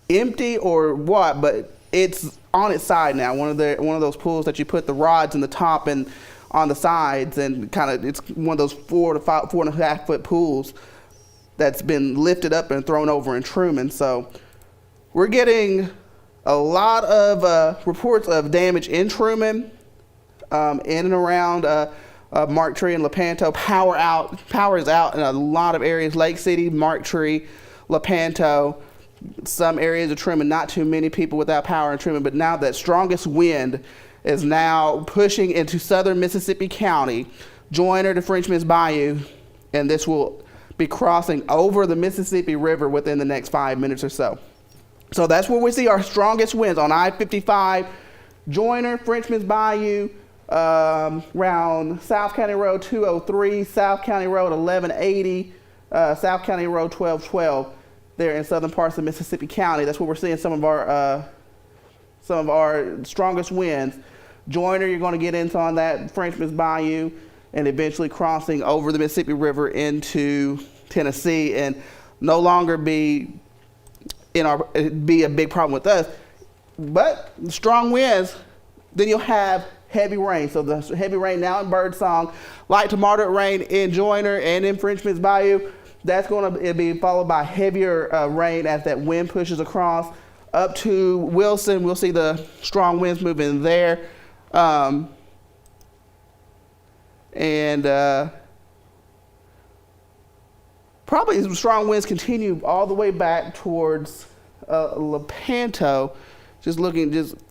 empty or what, but it's on its side now. One of those pools that you put the rods in the top and on the sides, and it's one of those 4.5 foot pools that's been lifted up and thrown over in Truman. So we're getting a lot of reports of damage in Truman, in and around Mark Tree and Lepanto. Power is out in a lot of areas. Lake City, Mark Tree, Lepanto, some areas of Truman. Not too many people without power in Truman, but now that strongest wind is now pushing into southern Mississippi County, Joyner to Frenchman's Bayou, and this will be crossing over the Mississippi River within the next 5 minutes or so. So that's where we see our strongest winds on I-55, Joyner, Frenchman's Bayou, around South County Road 203, South County Road 1180, South County Road 1212. There in southern parts of Mississippi County. That's where we're seeing some of our strongest winds. Joyner, you're going to get into on that Frenchman's Bayou, and eventually crossing over the Mississippi River into Tennessee, and no longer be a big problem with us. But strong winds, then you'll have heavy rain. So the heavy rain now in Birdsong, light to moderate rain in Joyner and in Frenchman's Bayou. That's going to be followed by heavier rain as that wind pushes across up to Wilson. We'll see the strong winds moving there. Probably some strong winds continue all the way back towards Lepanto. Just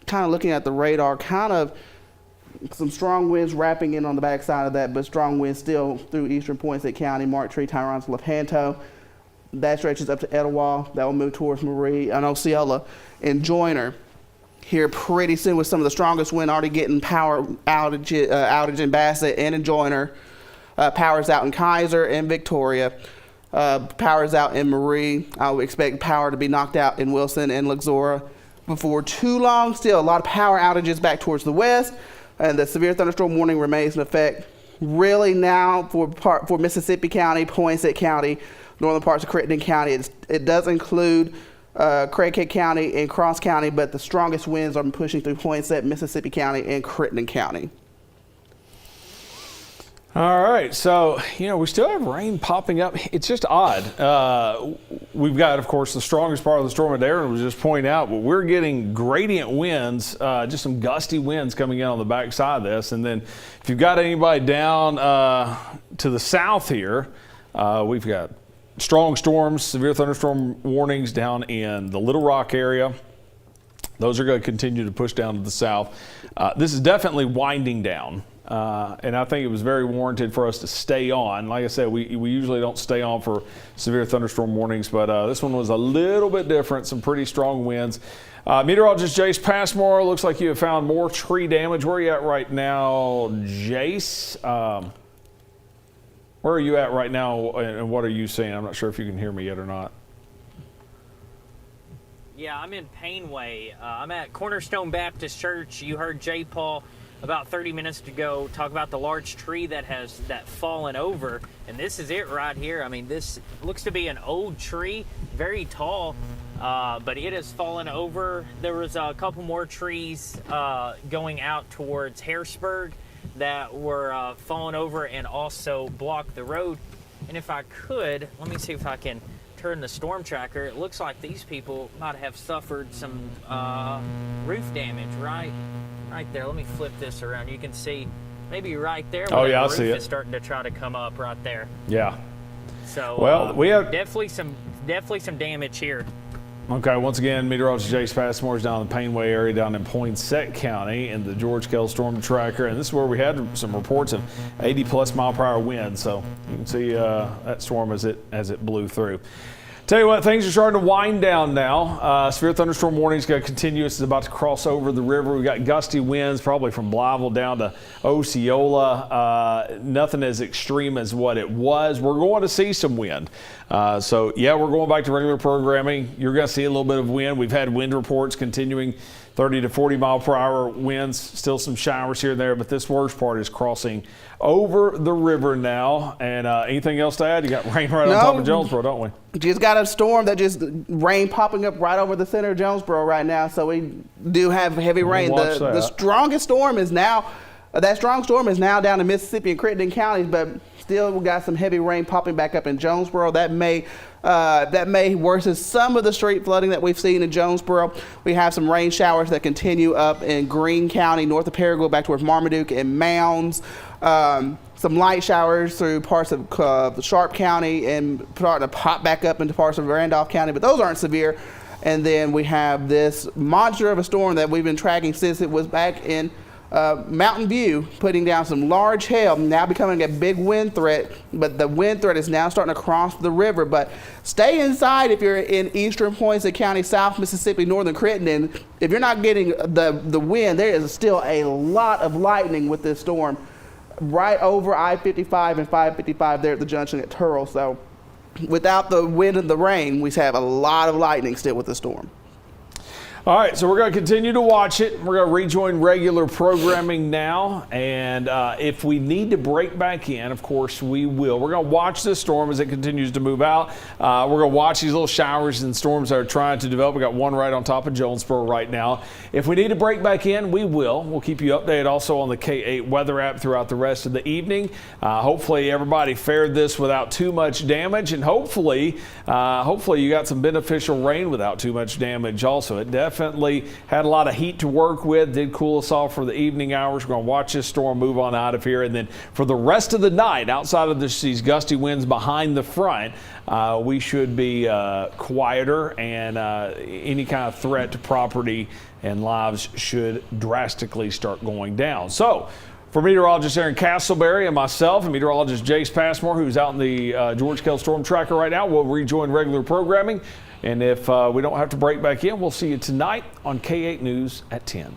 kind of looking at the radar, kind of some strong winds wrapping in on the backside of that, but strong winds still through eastern Poinsett County, Mark Tree, Tyrone, Lepanto. That stretches up to Etowah. That will move towards Marie and Osceola and Joyner here pretty soon with some of the strongest wind already getting power outage in Bassett and in Joyner. Powers out in Kaiser and Victoria. Powers out in Marie. I would expect power to be knocked out in Wilson and Luxora before too long. Still a lot of power outages back towards the west, and the severe thunderstorm warning remains in effect really now for Mississippi County, Poinsett County, northern parts of Crittenden County. It does include Craighead County and Cross County, but the strongest winds are pushing through Poinsett, Mississippi County, and Crittenden County. All right, so, we still have rain popping up. It's just odd. We've got, of course, the strongest part of the storm that Aaron was just pointing out, but we're getting gradient winds, just some gusty winds coming in on the backside of this. And then if you've got anybody down to the south here, we've got strong storms, severe thunderstorm warnings down in the Little Rock area. Those are going to continue to push down to the south. This is definitely winding down. And I think it was very warranted for us to stay on. Like I said, we usually don't stay on for severe thunderstorm warnings, but this one was a little bit different, some pretty strong winds. Meteorologist Jace Passmore, looks like you have found more tree damage. Where are you at right now, Jace? Where are you at right now, and what are you seeing? I'm not sure if you can hear me yet or not. Yeah, I'm in Painway. I'm at Cornerstone Baptist Church. You heard J. Paul about 30 minutes ago talk about the large tree that has fallen over, and this is it right here. I mean, this looks to be an old tree, very tall, but it has fallen over. There was a couple more trees going out towards Harrisburg that were falling over and also blocked the road. And if I could, let me see if I can turn the storm tracker. It looks like these people might have suffered some roof damage right there. Let me flip this around. You can see maybe right there where the roof is starting to try to come up right there. Yeah. So well, we have definitely some damage here. Okay, once again, meteorologist Jace Passmore is down in the Painway area down in Poinsett County in the George Kell Storm Tracker, and this is where we had some reports of 80+ mile-per-hour winds. So you can see that storm as it blew through. Tell you what, things are starting to wind down now. Severe thunderstorm warnings going to continue. It's about to cross over the river. We've got gusty winds probably from Blytheville down to Osceola. Nothing as extreme as what it was. We're going to see some wind. So, yeah, we're going back to regular programming. You're going to see a little bit of wind. We've had wind reports continuing 30 to 40 mile per hour winds, still some showers here and there, but this worst part is crossing over the river now. And anything else to add? You got rain right on top of Jonesboro, don't we? Just got a storm that just rain popping up right over the center of Jonesboro right now, so we do have heavy rain. The strongest storm is now, that strong storm is now down in Mississippi and Crittenden counties, but still we got some heavy rain popping back up in Jonesboro. That may worsen some of the street flooding that we've seen in Jonesboro. We have some rain showers that continue up in Greene County, north of Paragould, back towards Marmaduke and Mounds. Some light showers through parts of Sharp County and starting to pop back up into parts of Randolph County, but those aren't severe. And then we have this monster of a storm that we've been tracking since it was back in Mountain View, putting down some large hail, now becoming a big wind threat, but the wind threat is now starting to cross the river. But stay inside if you're in eastern Poinsett County, South Mississippi, northern Crittenden. If you're not getting the wind, there is still a lot of lightning with this storm right over I-55 and 555 there at the junction at Turl. So without the wind and the rain, we have a lot of lightning still with the storm. All right, so we're going to continue to watch it. We're going to rejoin regular programming now, and if we need to break back in, of course we will. We're going to watch this storm as it continues to move out. We're going to watch these little showers and storms that are trying to develop. We got one right on top of Jonesboro right now. If we need to break back in, we will. We'll keep you updated also on the K8 weather app throughout the rest of the evening. Hopefully everybody fared this without too much damage, and hopefully you got some beneficial rain without too much damage also. It definitely definitely had a lot of heat to work with, did cool us off for the evening hours. We're going to watch this storm move on out of here. And then for the rest of the night, outside of these gusty winds behind the front, we should be quieter, and any kind of threat to property and lives should drastically start going down. So, for meteorologist Aaron Castleberry and myself, and meteorologist Jace Passmore, who's out in the George Kell Storm Tracker right now, we'll rejoin regular programming. And if we don't have to break back in, we'll see you tonight on K8 News at 10.